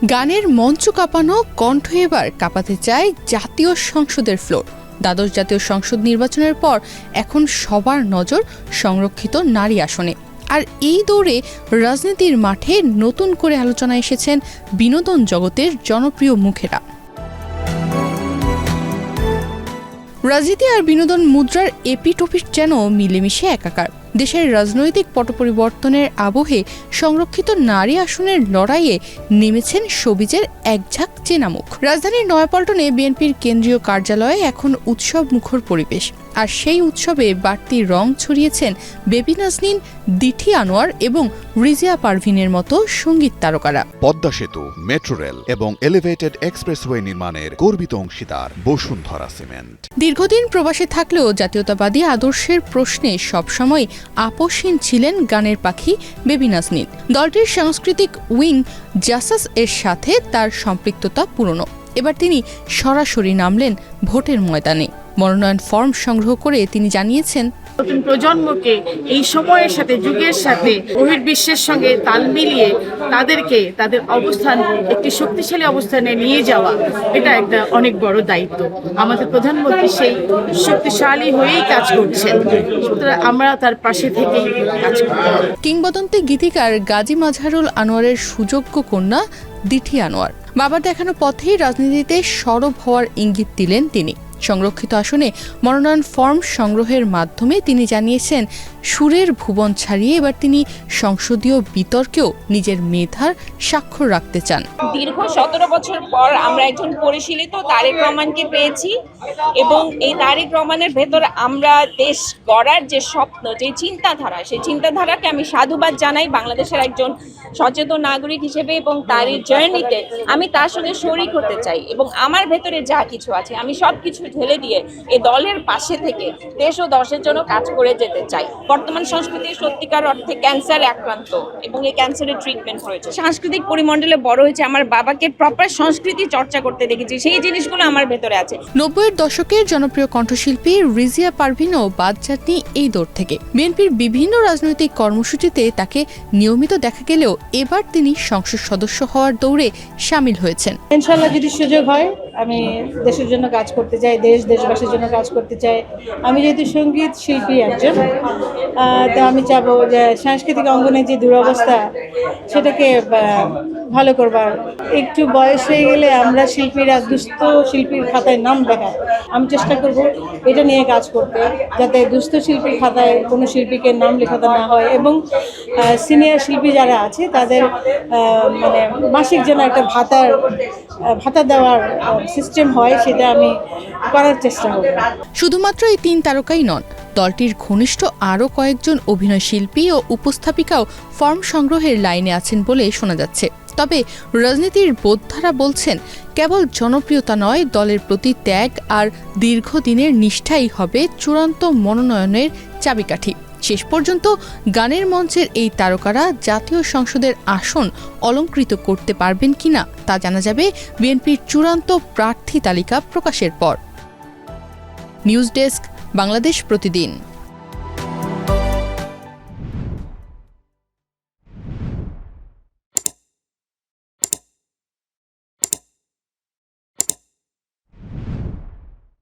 গানের মঞ্চ কাঁপানো কণ্ঠ এবার কাঁপাতে চায় জাতীয় সংসদের ফ্লোর। দ্বাদশ জাতীয় সংসদ নির্বাচনের পর এখন সবার নজর সংরক্ষিত নারী আসনে। আর এই দৌড়ে রাজনীতির মাঠে নতুন করে আলোচনায় এসেছেন বিনোদন জগতের জনপ্রিয় মুখেরা। রাজনীতি আর বিনোদন মুদ্রার এপিটোপিট যেন মিলেমিশে একাকার। দেশের রাজনৈতিক পটপরিবর্তনের আবহে সংরক্ষিত নারী আসনের লড়াইয়ে নেমেছেন শোবিজের একঝাঁক চেনা মুখ। রাজধানীর নয়াপল্টনে বিএনপির কেন্দ্রীয় কার্যালয়ে এখন উৎসব মুখর পরিবেশ। আর সেই উৎসবে বাড়তি রং ছড়িয়েছেন বেবি নাজনীন, দিঠি আনোয়ার এবং রিজিয়া পারভিনের মতো সঙ্গীত তারকারা। পদ্মা সেতু, মেট্রো রেল এবং এলিভেটেড এক্সপ্রেসওয়ে নির্মাণের গর্বিত অংশীদার বসুন্ধরা সিমেন্ট। দীর্ঘদিন প্রবাসে থাকলেও জাতীয়তাবাদী আদর্শের প্রশ্নে সবসময় আপোষহীন ছিলেন গানের পাখি বেবি নাজনীন। দলটির সাংস্কৃতিক উইং জাসাস এর সাথে তার সম্পৃক্ততা পুরনো। এবার তিনি সরাসরি নামলেন ভোটের ময়দানে। মনোনয়ন ফর্ম সংগ্রহ করে তিনি জানিয়েছেন, নতুন প্রজন্মকে এই সময়ের সাথে, যুগের সাথে, বহির্বিশ্বের সঙ্গে তাল মিলিয়ে তাদেরকে তাদের অবস্থান একটি শক্তিশালী অবস্থানে নিয়ে যাওয়া, এটা একটা অনেক বড় দায়িত্ব। আমাদের প্রধানমন্ত্রী সেই শক্তিশালী হয়েই কাজ করছেন, সুতরাং আমরা তার পাশে থেকেই কাজ করব। কিংবদন্তি গীতিকার গাজী মাজহারুল আনোয়ারের সুযোগ্য কন্যা দিঠি আনোয়ার বাবার দেখানো পথেই রাজনীতিতে সরব হওয়ার ইঙ্গিত দিলেন তিনি। সংরক্ষিত আসনে মনোনয়ন ফর্ম সংগ্রহের মাধ্যমে তিনি জানিয়েছেন, সুরের ভুবন ছাড়িয়ে এবার তিনি সংসদীয় বিতর্কেও নিজের মেধার স্বাক্ষর রাখতে চান। দীর্ঘ 17 বছর পর আমরা একজন পরিশীলিত তারেক রহমানকে পেয়েছি এবং এই তারেক রহমানের ভেতর আমরা দেশ গড়ার যে স্বপ্ন, যে চিন্তাধারা, সেই চিন্তাধারাকে আমি সাধুবাদ জানাই বাংলাদেশের একজন সচেতন নাগরিক হিসেবে। এবং তার এই জার্নিতে আমি তার সঙ্গে শরিক হতে চাই এবং আমার ভেতরে যা কিছু আছে আমি সব কিছু ঢেলে দিয়ে এই দলের পাশে থেকে দেশ ও দশের জন্য কাজ করে যেতে চাই। বর্তমান সংস্কৃতি সত্যিকার অর্থে ক্যান্সার আক্রান্ত এবং এই ক্যান্সারের ট্রিটমেন্ট হয়েছে। সাংস্কৃতিক পরিমণ্ডলে বড় হয়েছে, আমার বাবাকে প্রপার সংস্কৃতি চর্চা করতে দেখেছি, সেই জিনিসগুলো আমার ভেতরে আছে। 90-এর দশকের জনপ্রিয় কণ্ঠশিল্পী রিজিয়া পারভিনও বাদ যাননি এই দৌড় থেকে। বিএনপির বিভিন্ন রাজনৈতিক কর্মসূচিতে তাকে নিয়মিত দেখা গেলেও এবার তিনি সংসদ সদস্য হওয়ার দৌড়ে সামিল হয়েছেন। ইনশাআল্লাহ যদি সুযোগ হয় আমি দেশের জন্য কাজ করতে চাই, দেশবাসীর জন্য কাজ করতে চাই। আমি যেহেতু সঙ্গীত শিল্পী একজন, তো আমি চাবো যে সাংস্কৃতিক অঙ্গনে যে দুরবস্থা সেটাকে ভালো করবার। একটু বয়স হয়ে গেলে আমরা শিল্পীরা দুস্থ শিল্পীর খাতায় নাম দেখায়। আমি চেষ্টা করব এটা নিয়ে কাজ করতে, যাতে দুস্থ শিল্পীর খাতায় কোনো শিল্পীকে নাম লেখাতে না হয় এবং সিনিয়র শিল্পী যারা আছে তাদের মানে মাসিক যেন একটা ভাতা দেওয়ার সিস্টেম হয়, সেটা আমি করার চেষ্টা করব। শুধুমাত্র এই 3 তারকাই নন, দলটির ঘনিষ্ঠ আরও কয়েকজন অভিনয় শিল্পী ও উপস্থাপিকাও ফর্ম সংগ্রহের লাইনে আছেন বলে শোনা যাচ্ছে। তবে রাজনীতির বোদ্ধারা বলছেন, কেবল জনপ্রিয়তা নয়, দলের প্রতি ত্যাগ আর দীর্ঘদিনের নিষ্ঠাই হবে চূড়ান্ত মনোনয়নের চাবিকাঠি। শেষ পর্যন্ত গানের মঞ্চের এই তারকারা জাতীয় সংসদের আসন অলংকৃত করতে পারবেন কিনা তা জানা যাবে বিএনপির চূড়ান্ত প্রার্থী তালিকা প্রকাশের পর। নিউজ ডেস্ক, বাংলাদেশ প্রতিদিন।